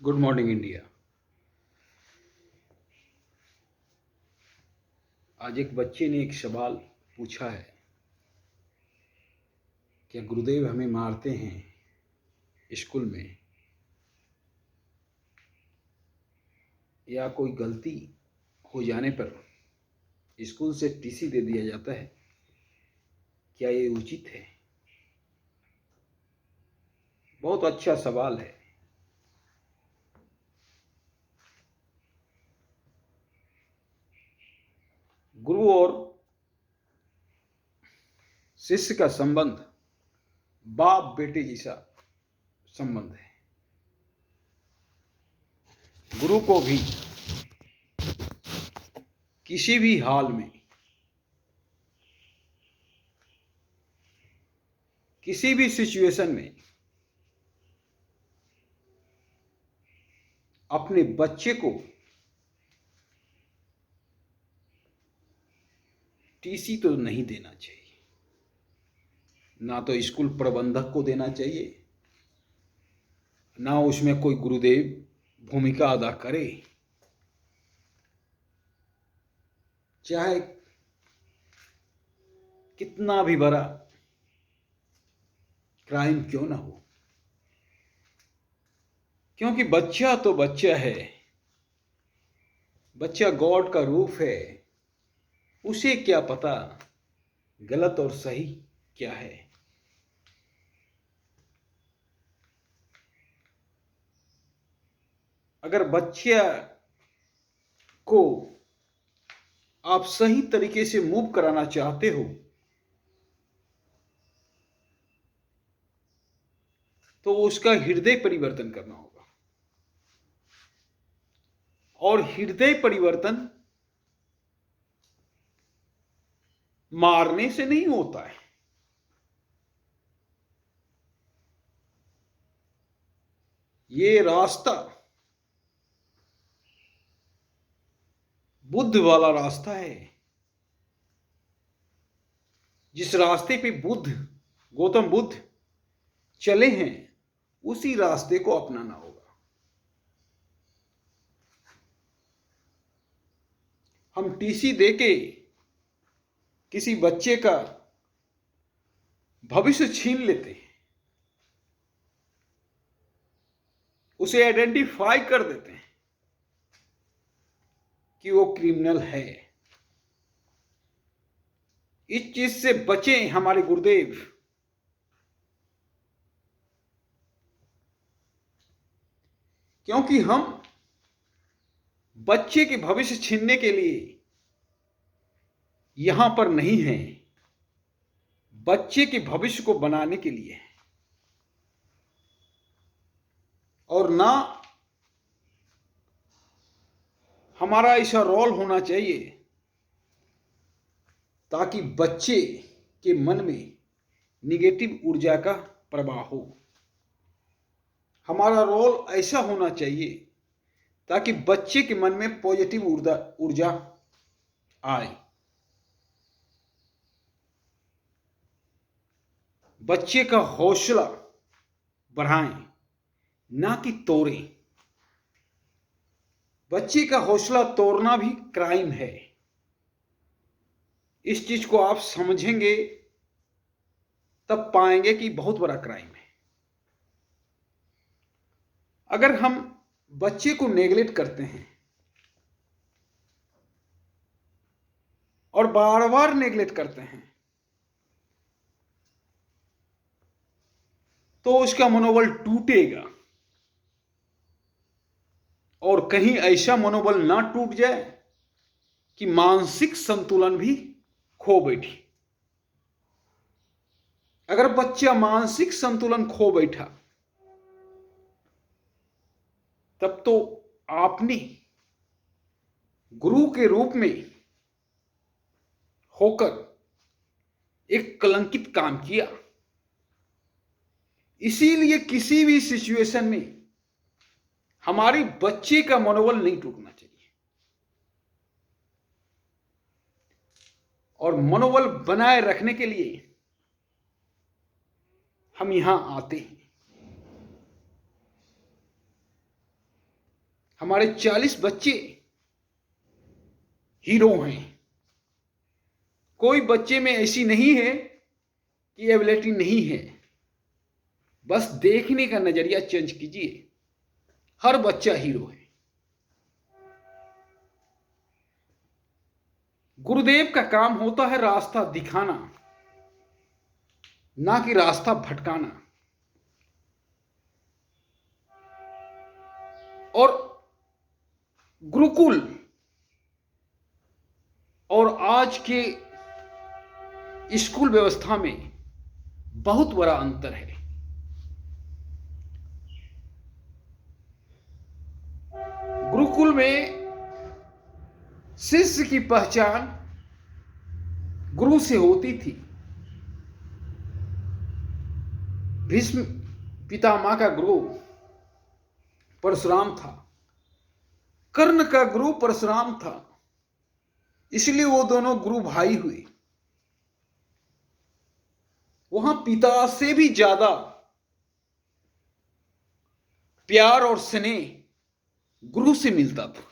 Good morning India. आज एक बच्चे ने एक सवाल पूछा है, क्या गुरुदेव हमें मारते हैं स्कूल में, या कोई गलती हो जाने पर स्कूल से टीसी दे दिया जाता है, क्या ये उचित है? बहुत अच्छा सवाल है। गुरु और शिष्य का संबंध बाप बेटे जैसा संबंध है। गुरु को भी किसी भी हाल में, किसी भी सिचुएशन में अपने बच्चे को टीसी तो नहीं देना चाहिए। ना तो स्कूल प्रबंधक को देना चाहिए, ना उसमें कोई गुरुदेव भूमिका अदा करे, चाहे कितना भी बड़ा क्राइम क्यों ना हो। क्योंकि बच्चा तो बच्चा है, बच्चा गॉड का रूप है। उसे क्या पता गलत और सही क्या है। अगर बच्चा को आप सही तरीके से मूव कराना चाहते हो तो उसका हृदय परिवर्तन करना होगा, और हृदय परिवर्तन मारने से नहीं होता है। ये रास्ता बुद्ध वाला रास्ता है। जिस रास्ते पे गौतम बुद्ध चले हैं, उसी रास्ते को अपनाना होगा। हम टीसी देके किसी बच्चे का भविष्य छीन लेते हैं, उसे आइडेंटिफाई कर देते हैं कि वो क्रिमिनल है। इस चीज से बचें हमारे गुरुदेव। क्योंकि हम बच्चे के भविष्य छीनने के लिए यहां पर नहीं हैं, बच्चे के भविष्य को बनाने के लिए हैं। और ना हमारा ऐसा रोल होना चाहिए ताकि बच्चे के मन में निगेटिव ऊर्जा का प्रवाह हो। हमारा रोल ऐसा होना चाहिए ताकि बच्चे के मन में पॉजिटिव ऊर्जा आए। बच्चे का हौसला बढ़ाएं, ना कि तोड़ें। बच्चे का हौसला तोड़ना भी क्राइम है। इस चीज को आप समझेंगे तब पाएंगे कि बहुत बड़ा क्राइम है। अगर हम बच्चे को नेगलेक्ट करते हैं और बार बार नेगलेक्ट करते हैं तो उसका मनोबल टूटेगा, और कहीं ऐसा मनोबल ना टूट जाए कि मानसिक संतुलन भी खो बैठे। अगर बच्चा मानसिक संतुलन खो बैठा तब तो आपने गुरु के रूप में होकर एक कलंकित काम किया। इसीलिए किसी भी सिचुएशन में हमारे बच्चे का मनोबल नहीं टूटना चाहिए, और मनोबल बनाए रखने के लिए हम यहां आते हैं। हमारे 40 बच्चे हीरो हैं। कोई बच्चे में ऐसी नहीं है कि एबिलिटी नहीं है, बस देखने का नजरिया चेंज कीजिए। हर बच्चा हीरो है। गुरुदेव का काम होता है रास्ता दिखाना, ना कि रास्ता भटकाना। और गुरुकुल और आज के स्कूल व्यवस्था में बहुत बड़ा अंतर है। गुरुकुल में शिष्य की पहचान गुरु से होती थी। भीष्म पितामह का गुरु परशुराम था, कर्ण का गुरु परशुराम था, इसलिए वो दोनों गुरु भाई हुए। वहां पिता से भी ज्यादा प्यार और स्नेह गुरु से मिलता था।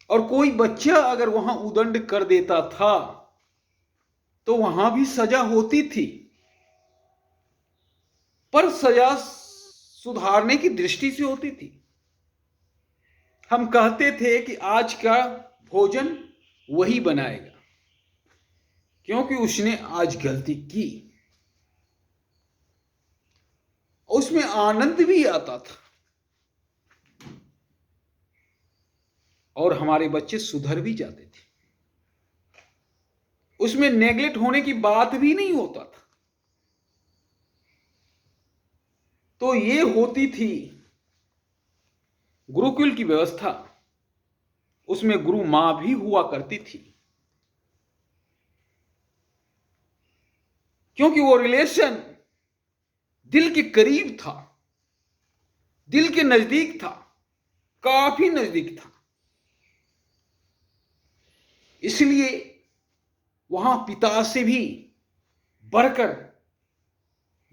और कोई बच्चा अगर वहां उदंड कर देता था तो वहां भी सजा होती थी, पर सजा सुधारने की दृष्टि से होती थी। हम कहते थे कि आज का भोजन वही बनाएगा, क्योंकि उसने आज गलती की। उसमें आनंद भी आता था और हमारे बच्चे सुधर भी जाते थे। उसमें नेगलेक्ट होने की बात भी नहीं होता था। तो ये होती थी गुरुकुल की व्यवस्था। उसमें गुरु मां भी हुआ करती थी, क्योंकि वो रिलेशन दिल के करीब था, दिल के नजदीक था, काफी नजदीक था। इसलिए वहां पिता से भी बढ़कर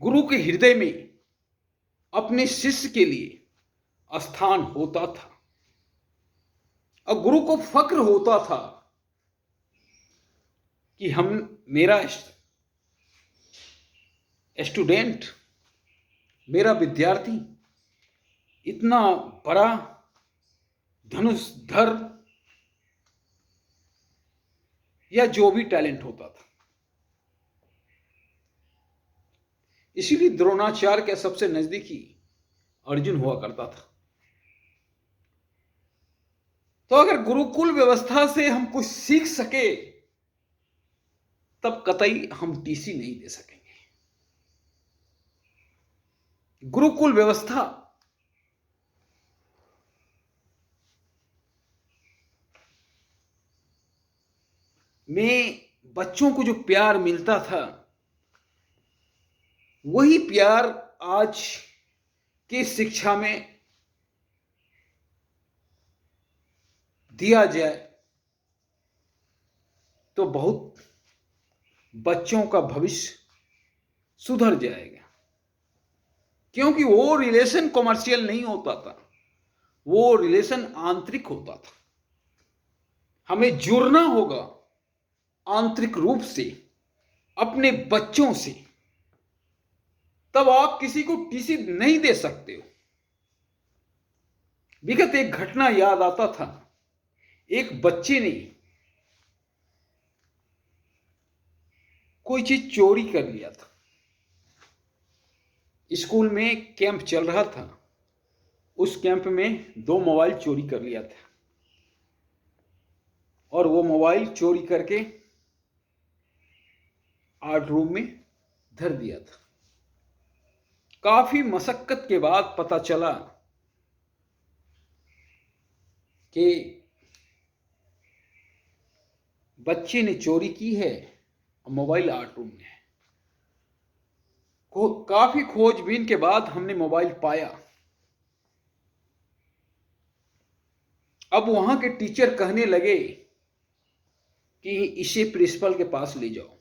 गुरु के हृदय में अपने शिष्य के लिए स्थान होता था। और गुरु को फक्र होता था कि हम मेरा स्टूडेंट, मेरा विद्यार्थी इतना बड़ा धनुषधर या जो भी टैलेंट होता था। इसीलिए द्रोणाचार्य के सबसे नजदीकी अर्जुन हुआ करता था। तो अगर गुरुकुल व्यवस्था से हम कुछ सीख सके तब कतई हम टीसी नहीं दे सकेंगे। गुरुकुल व्यवस्था में बच्चों को जो प्यार मिलता था, वही प्यार आज की शिक्षा में दिया जाए तो बहुत बच्चों का भविष्य सुधर जाएगा। क्योंकि वो रिलेशन कॉमर्शियल नहीं होता था, वो रिलेशन आंतरिक होता था। हमें जुड़ना होगा आंतरिक रूप से अपने बच्चों से, तब आप किसी को टीसी नहीं दे सकते हो। विगत एक घटना याद आता था। एक बच्चे ने कोई चीज चोरी कर लिया था। स्कूल में कैंप चल रहा था, उस कैंप में 2 मोबाइल चोरी कर लिया था और वो मोबाइल चोरी करके आर्ट रूम में धर दिया था। काफी मशक्कत के बाद पता चला कि बच्चे ने चोरी की है और मोबाइल आर्ट रूम में है। काफी खोजबीन के बाद हमने मोबाइल पाया। अब वहां के टीचर कहने लगे कि इसे प्रिंसिपल के पास ले जाओ।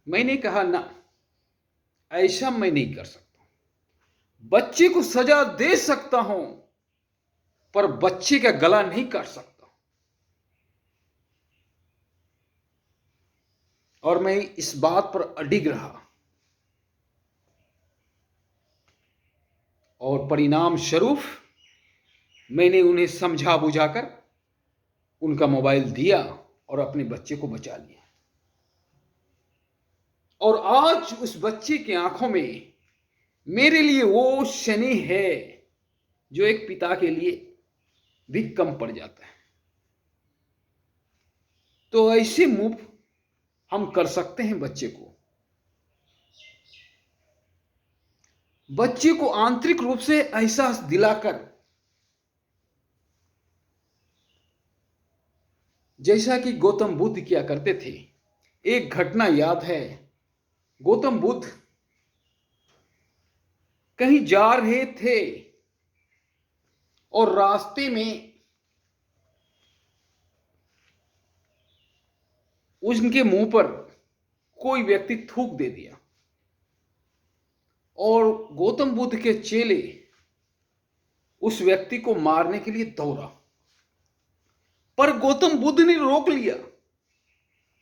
मैंने कहा ना, ऐसा मैं नहीं कर सकता। बच्चे को सजा दे सकता हूं, पर बच्चे का गला नहीं काट सकता। और मैं इस बात पर अडिग रहा, और परिणाम स्वरूप मैंने उन्हें समझा बुझाकर उनका मोबाइल दिया और अपने बच्चे को बचा लिया। और आज उस बच्चे की आंखों में मेरे लिए वो शनि है जो एक पिता के लिए भी कम पड़ जाता है। तो ऐसे मूव हम कर सकते हैं। बच्चे को आंतरिक रूप से एहसास दिलाकर, जैसा कि गौतम बुद्ध किया करते थे। एक घटना याद है, गौतम बुद्ध कहीं जा रहे थे और रास्ते में उनके मुंह पर कोई व्यक्ति थूक दे दिया और गौतम बुद्ध के चेले उस व्यक्ति को मारने के लिए दौड़ा, पर गौतम बुद्ध ने रोक लिया।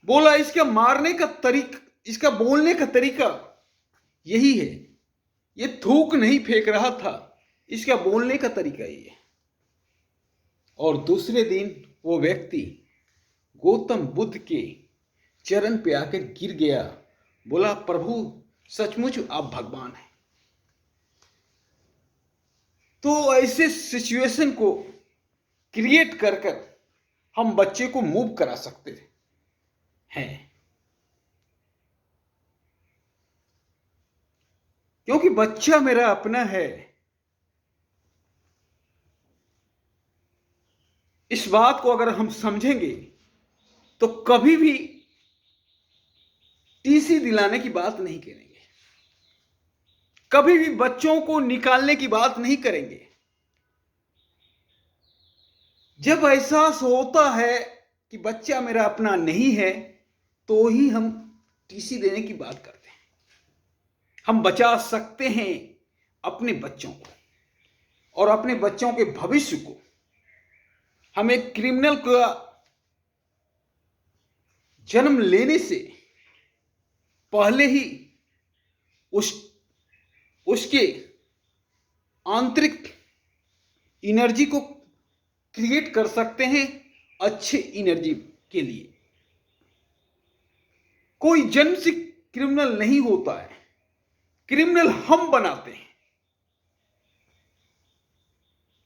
बोला, इसका मारने का तरीका, इसका बोलने का तरीका यही है। ये थूक नहीं फेंक रहा था, इसका बोलने का तरीका यही है। और दूसरे दिन वो व्यक्ति गौतम बुद्ध के चरण पे आकर गिर गया। बोला, प्रभु सचमुच आप भगवान हैं। तो ऐसे सिचुएशन को क्रिएट कर कर हम बच्चे को मूव करा सकते हैं, क्योंकि बच्चा मेरा अपना है। इस बात को अगर हम समझेंगे तो कभी भी टीसी दिलाने की बात नहीं करेंगे, कभी भी बच्चों को निकालने की बात नहीं करेंगे। जब एहसास होता है कि बच्चा मेरा अपना नहीं है, तो ही हम टीसी देने की बात करते हैं। हम बचा सकते हैं अपने बच्चों को और अपने बच्चों के भविष्य को। हम एक क्रिमिनल का जन्म लेने से पहले ही उसके आंतरिक एनर्जी को क्रिएट कर सकते हैं अच्छे एनर्जी के लिए। कोई जन्म से क्रिमिनल नहीं होता है, क्रिमिनल हम बनाते हैं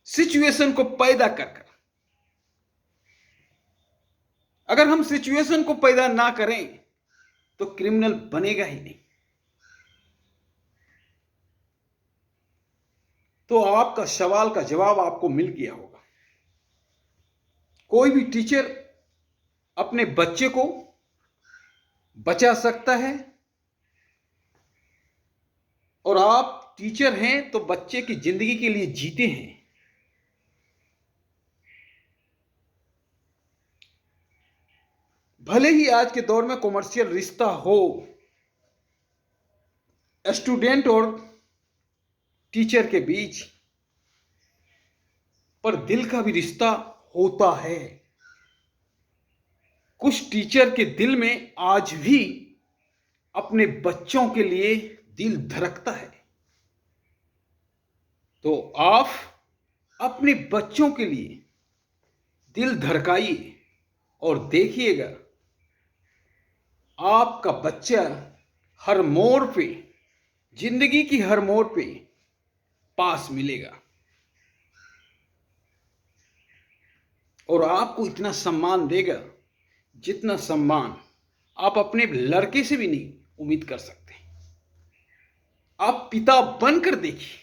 सिचुएशन को पैदा कर कर। अगर हम सिचुएशन को पैदा ना करें तो क्रिमिनल बनेगा ही नहीं। तो आपका सवाल का जवाब आपको मिल गया होगा। कोई भी टीचर अपने बच्चे को बचा सकता है, और आप टीचर हैं तो बच्चे की जिंदगी के लिए जीते हैं। भले ही आज के दौर में कॉमर्शियल रिश्ता हो स्टूडेंट और टीचर के बीच, पर दिल का भी रिश्ता होता है। कुछ टीचर के दिल में आज भी अपने बच्चों के लिए दिल धड़कता है। तो आप अपने बच्चों के लिए दिल धड़काइए और देखिएगा आपका बच्चा हर मोड़ पे, जिंदगी की हर मोड़ पे पास मिलेगा और आपको इतना सम्मान देगा जितना सम्मान आप अपने लड़के से भी नहीं उम्मीद कर सकते। आप पिता बनकर देखिए,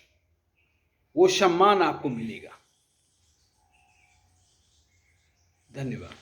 वो सम्मान आपको मिलेगा। धन्यवाद।